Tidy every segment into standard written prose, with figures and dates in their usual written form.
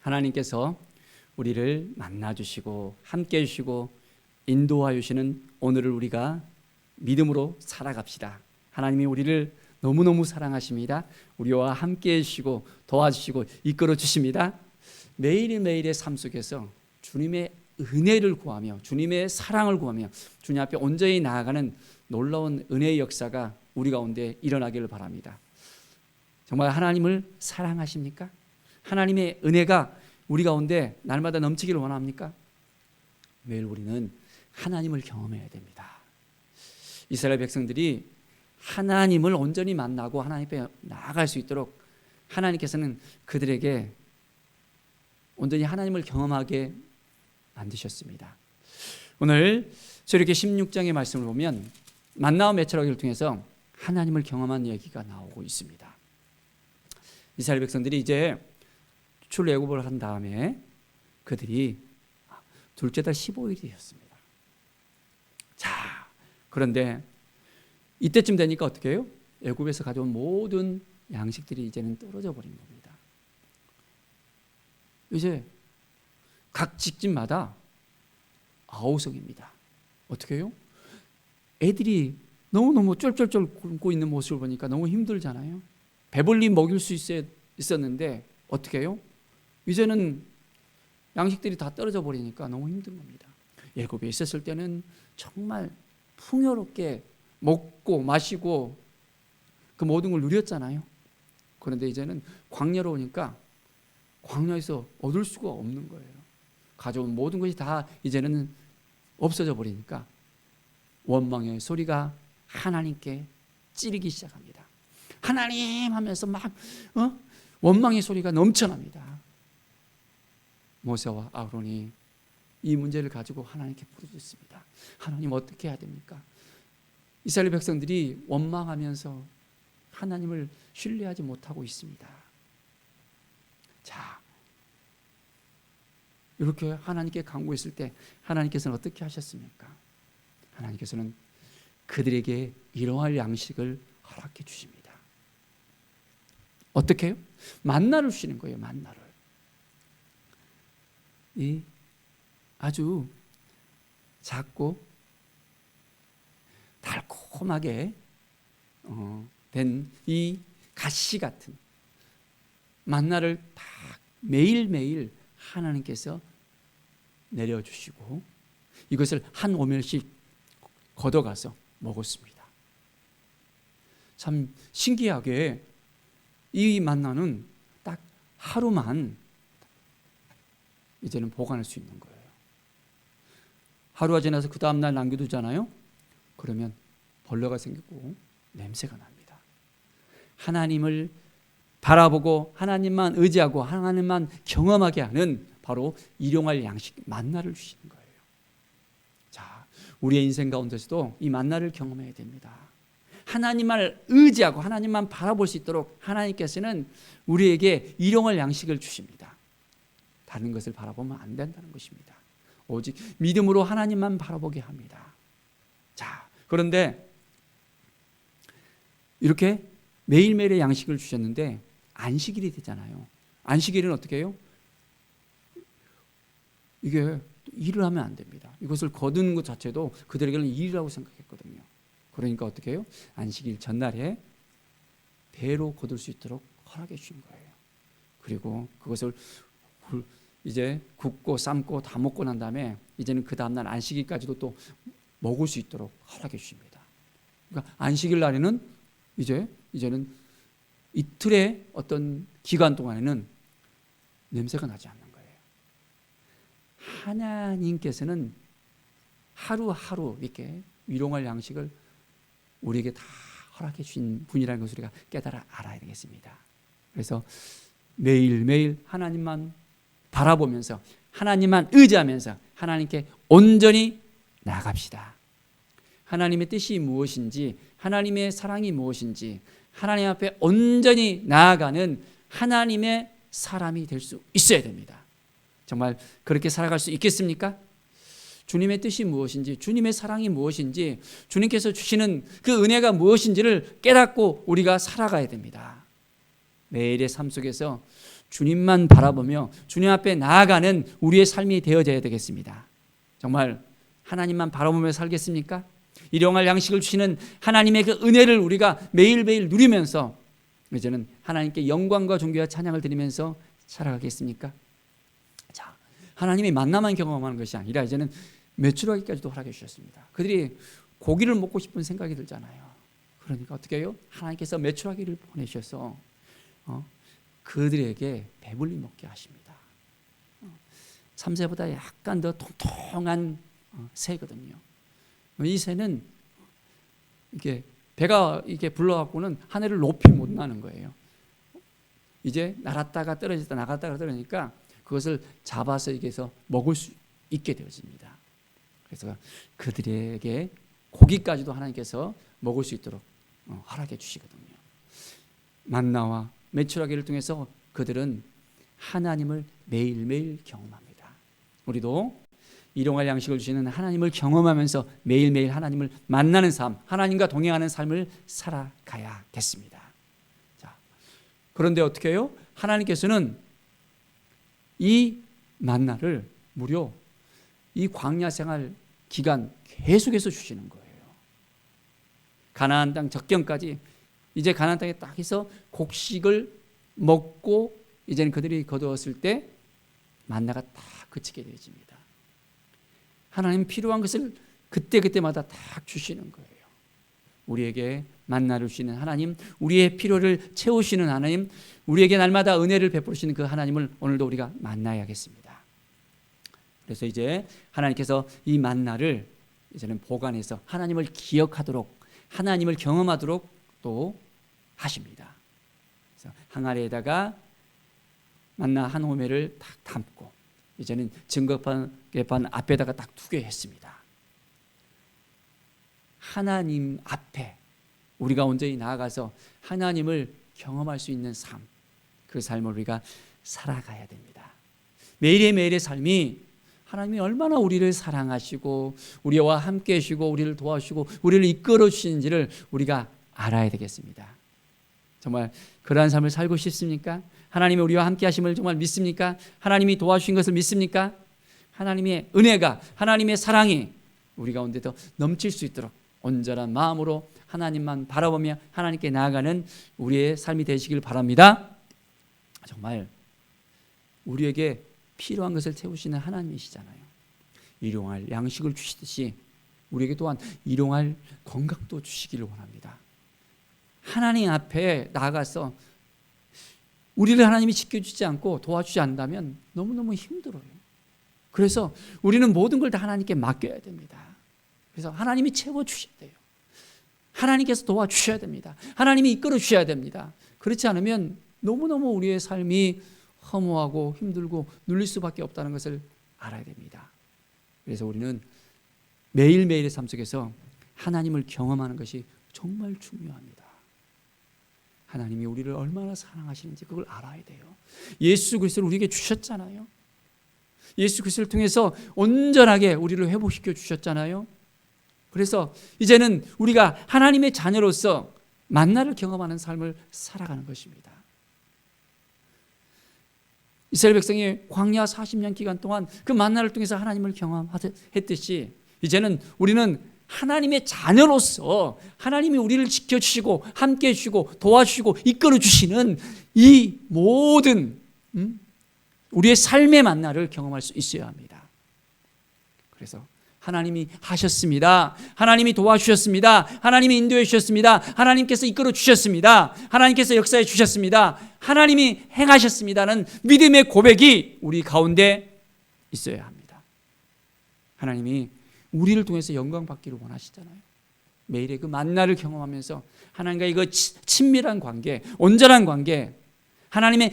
하나님께서 우리를 만나주시고 함께해 주시고 인도하여 주시는 오늘을 우리가 믿음으로 살아갑시다. 하나님이 우리를 너무너무 사랑하십니다. 우리와 함께해 주시고 도와주시고 이끌어 주십니다. 매일매일의 삶 속에서 주님의 은혜를 구하며 주님의 사랑을 구하며 주님 앞에 온전히 나아가는 놀라운 은혜의 역사가 우리 가운데 일어나기를 바랍니다. 정말 하나님을 사랑하십니까? 하나님의 은혜가 우리 가운데 날마다 넘치기를 원합니까? 매일 우리는 하나님을 경험해야 됩니다. 이스라엘 백성들이 하나님을 온전히 만나고 하나님 앞에 나아갈 수 있도록 하나님께서는 그들에게 온전히 하나님을 경험하게 만드셨습니다. 오늘 저렇게 16장의 말씀을 보면 만나와 메추라기를 통해서 하나님을 경험한 얘기가 나오고 있습니다. 이스라엘 백성들이 이제 출애굽을 한 다음에 그들이 둘째 달 15일이 되었습니다. 자, 그런데 이때쯤 되니까 어떻게 해요? 애굽에서 가져온 모든 양식들이 이제는 떨어져 버린 겁니다. 이제 각 집집마다 아우성입니다. 어떻게 해요? 애들이 너무너무 쫄쫄쫄 굶고 있는 모습을 보니까 너무 힘들잖아요. 배불리 먹일 수 있었는데 어떻게 해요? 이제는 양식들이 다 떨어져 버리니까 너무 힘든 겁니다. 애굽에 있었을 때는 정말 풍요롭게 먹고 마시고 그 모든 걸 누렸잖아요. 그런데 이제는 광야로 오니까 광야에서 얻을 수가 없는 거예요. 가져온 모든 것이 다 이제는 없어져 버리니까 원망의 소리가 하나님께 찌르기 시작합니다. 하나님 하면서 막 원망의 소리가 넘쳐납니다. 모세와 아론이 이 문제를 가지고 하나님께 부르짖습니다. 하나님 어떻게 해야 됩니까? 이스라엘 백성들이 원망하면서 하나님을 신뢰하지 못하고 있습니다. 자, 이렇게 하나님께 간구했을 때 하나님께서는 어떻게 하셨습니까? 하나님께서는 그들에게 일용할 양식을 허락해 주십니다. 어떻게 해요? 만나를 주시는 거예요. 만나를. 이 아주 작고 달콤하게 된 이 가시 같은 만나를 다 매일매일 하나님께서 내려주시고 이것을 한 오멜씩 걷어가서 먹었습니다. 참 신기하게 이 만나는 딱 하루만 이제는 보관할 수 있는 거예요. 하루가 지나서 그 다음날 남겨두잖아요. 그러면 벌레가 생기고 냄새가 납니다. 하나님을 바라보고 하나님만 의지하고 하나님만 경험하게 하는 바로 일용할 양식 만나를 주시는 거예요. 자, 우리의 인생 가운데서도 이 만나를 경험해야 됩니다. 하나님만 의지하고 하나님만 바라볼 수 있도록 하나님께서는 우리에게 일용할 양식을 주십니다. 다른 것을 바라보면 안 된다는 것입니다. 오직 믿음으로 하나님만 바라보게 합니다. 자, 그런데 이렇게 매일매일의 양식을 주셨는데 안식일이 되잖아요. 안식일은 어떻게 해요? 이게 일을 하면 안 됩니다. 이것을 거두는 것 자체도 그들에게는 일이라고 생각했거든요. 그러니까 어떻게 해요? 안식일 전날에 배로 거둘 수 있도록 허락해 주신 거예요. 그리고 그것을 이제 굽고 삶고 다 먹고 난 다음에 이제는 그 다음날 안식일까지도 또 먹을 수 있도록 허락해 주십니다. 그러니까 안식일 날에는 이제는 이틀의 어떤 기간 동안에는 냄새가 나지 않는 거예요. 하나님께서는 하루하루 이렇게 일용할 양식을 우리에게 다 허락해 주신 분이라는 것을 우리가 깨달아 알아야 되겠습니다. 그래서 매일매일 하나님만 바라보면서 하나님만 의지하면서 하나님께 온전히 나아갑시다. 하나님의 뜻이 무엇인지 하나님의 사랑이 무엇인지 하나님 앞에 온전히 나아가는 하나님의 사람이 될 수 있어야 됩니다. 정말 그렇게 살아갈 수 있겠습니까? 주님의 뜻이 무엇인지 주님의 사랑이 무엇인지 주님께서 주시는 그 은혜가 무엇인지를 깨닫고 우리가 살아가야 됩니다. 매일의 삶 속에서 주님만 바라보며 주님 앞에 나아가는 우리의 삶이 되어져야 되겠습니다. 정말 하나님만 바라보며 살겠습니까? 일용할 양식을 주시는 하나님의 그 은혜를 우리가 매일매일 누리면서 이제는 하나님께 영광과 존귀와 찬양을 드리면서 살아가겠습니까? 자, 하나님이 만나만 경험하는 것이 아니라 이제는 메추라기까지도 허락해 주셨습니다. 그들이 고기를 먹고 싶은 생각이 들잖아요. 그러니까 어떻게 해요? 하나님께서 메추라기를 보내셔서 그들에게 배불리 먹게 하십니다. 참새보다 약간 더 통통한 새거든요. 이 새는 이게 배가 이렇게 불러갖고는 하늘을 높이 못 나는 거예요. 이제 날았다가 떨어졌다 나갔다가 떨어지니까 그것을 잡아서 이게서 먹을 수 있게 되어집니다. 그래서 그들에게 고기까지도 하나님께서 먹을 수 있도록 허락해 주시거든요. 만나와 메추라기를 통해서 그들은 하나님을 매일매일 경험합니다. 우리도 일용할 양식을 주시는 하나님을 경험하면서 매일매일 하나님을 만나는 삶, 하나님과 동행하는 삶을 살아가야겠습니다. 자, 그런데 어떻게 해요? 하나님께서는 이 만나를 무려 이 광야 생활 기간 계속해서 주시는 거예요. 가나안 땅 적경까지 이제 가나안 땅에 딱 해서 곡식을 먹고 이제는 그들이 거두었을 때 만나가 딱 그치게 되어집니다. 하나님 필요한 것을 그때그때마다 딱 주시는 거예요. 우리에게 만나를 주시는 하나님, 우리의 필요를 채우시는 하나님, 우리에게 날마다 은혜를 베푸시는 그 하나님을 오늘도 우리가 만나야겠습니다. 그래서 이제 하나님께서 이 만나를 이제는 보관해서 하나님을 기억하도록, 하나님을 경험하도록 또 하십니다. 그래서 항아리에다가 만나 한 호메를 딱 담고 이제는 증거판 앞에다가 딱 두게 했습니다. 하나님 앞에 우리가 온전히 나아가서 하나님을 경험할 수 있는 삶, 그 삶을 우리가 살아가야 됩니다. 매일의 삶이 하나님이 얼마나 우리를 사랑하시고 우리와 함께 하시고 우리를 도와주시고 우리를 이끌어 주시는지를 우리가 알아야 되겠습니다. 정말 그러한 삶을 살고 싶습니까? 하나님이 우리와 함께 하심을 정말 믿습니까? 하나님이 도와주신 것을 믿습니까? 하나님의 은혜가, 하나님의 사랑이 우리 가운데 더 넘칠 수 있도록 온전한 마음으로 하나님만 바라보며 하나님께 나아가는 우리의 삶이 되시길 바랍니다. 정말 우리에게 필요한 것을 채우시는 하나님이시잖아요. 일용할 양식을 주시듯이 우리에게 또한 일용할 건강도 주시기를 원합니다. 하나님 앞에 나아가서 우리를 하나님이 지켜주지 않고 도와주지 않는다면 너무너무 힘들어요. 그래서 우리는 모든 걸 다 하나님께 맡겨야 됩니다. 그래서 하나님이 채워주셔야 돼요. 하나님께서 도와주셔야 됩니다. 하나님이 이끌어 주셔야 됩니다. 그렇지 않으면 너무너무 우리의 삶이 허무하고 힘들고 눌릴 수밖에 없다는 것을 알아야 됩니다. 그래서 우리는 매일매일의 삶 속에서 하나님을 경험하는 것이 정말 중요합니다. 하나님이 우리를 얼마나 사랑하시는지 그걸 알아야 돼요. 예수 그리스도를 우리에게 주셨잖아요. 예수 그리스도를 통해서 온전하게 우리를 회복시켜 주셨잖아요. 그래서 이제는 우리가 하나님의 자녀로서 만나를 경험하는 삶을 살아가는 것입니다. 이스라엘 백성이 광야 40년 기간 동안 그 만나를 통해서 하나님을 경험했듯이 이제는 우리는 하나님의 자녀로서 하나님이 우리를 지켜주시고 함께해 주시고 도와주시고 이끌어 주시는 이 모든 우리의 삶의 만나를 경험할 수 있어야 합니다. 그래서 하나님이 하셨습니다. 하나님이 도와주셨습니다. 하나님이 인도해 주셨습니다. 하나님께서 이끌어 주셨습니다. 하나님께서 역사해 주셨습니다. 하나님이 행하셨습니다는 믿음의 고백이 우리 가운데 있어야 합니다. 하나님이 우리를 통해서 영광 받기를 원하시잖아요. 매일의 그 만나를 경험하면서 하나님과의 그 친밀한 관계, 온전한 관계, 하나님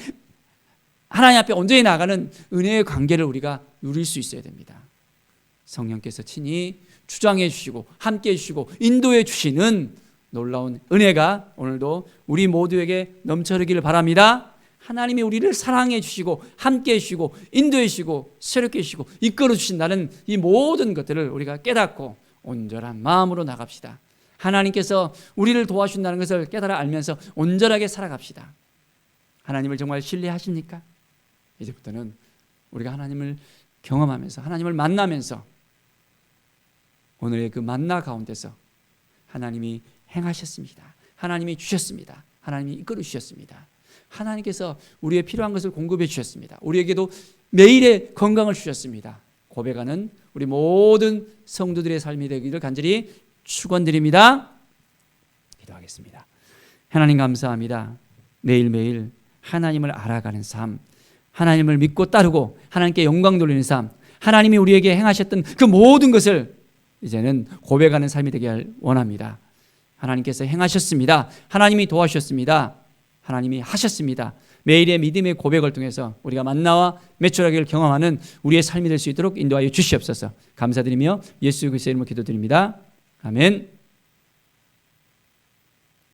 앞에 온전히 나아가는 은혜의 관계를 우리가 누릴 수 있어야 됩니다. 성령께서 친히 주장해 주시고 함께 해 주시고 인도해 주시는 놀라운 은혜가 오늘도 우리 모두에게 넘쳐흐르기를 바랍니다. 하나님이 우리를 사랑해 주시고 함께 해 주시고 인도해 주시고 새롭게 해 주시고 이끌어 주신다는 이 모든 것들을 우리가 깨닫고 온전한 마음으로 나갑시다. 하나님께서 우리를 도와주신다는 것을 깨달아 알면서 온전하게 살아갑시다. 하나님을 정말 신뢰하십니까? 이제부터는 우리가 하나님을 경험하면서 하나님을 만나면서 오늘의 그 만나 가운데서 하나님이 행하셨습니다. 하나님이 주셨습니다. 하나님이 이끌어 주셨습니다. 하나님께서 우리의 필요한 것을 공급해 주셨습니다. 우리에게도 매일의 건강을 주셨습니다. 고백하는 우리 모든 성도들의 삶이 되기를 간절히 축원드립니다. 기도하겠습니다. 하나님 감사합니다. 매일매일 하나님을 알아가는 삶, 하나님을 믿고 따르고 하나님께 영광 돌리는 삶, 하나님이 우리에게 행하셨던 그 모든 것을 이제는 고백하는 삶이 되길 원합니다. 하나님께서 행하셨습니다. 하나님이 도와주셨습니다. 하나님이 하셨습니다. 매일의 믿음의 고백을 통해서 우리가 만나와 매출하기를 경험하는 우리의 삶이 될 수 있도록 인도하여 주시옵소서. 감사드리며 예수 그리스도의 이름으로 기도드립니다. 아멘.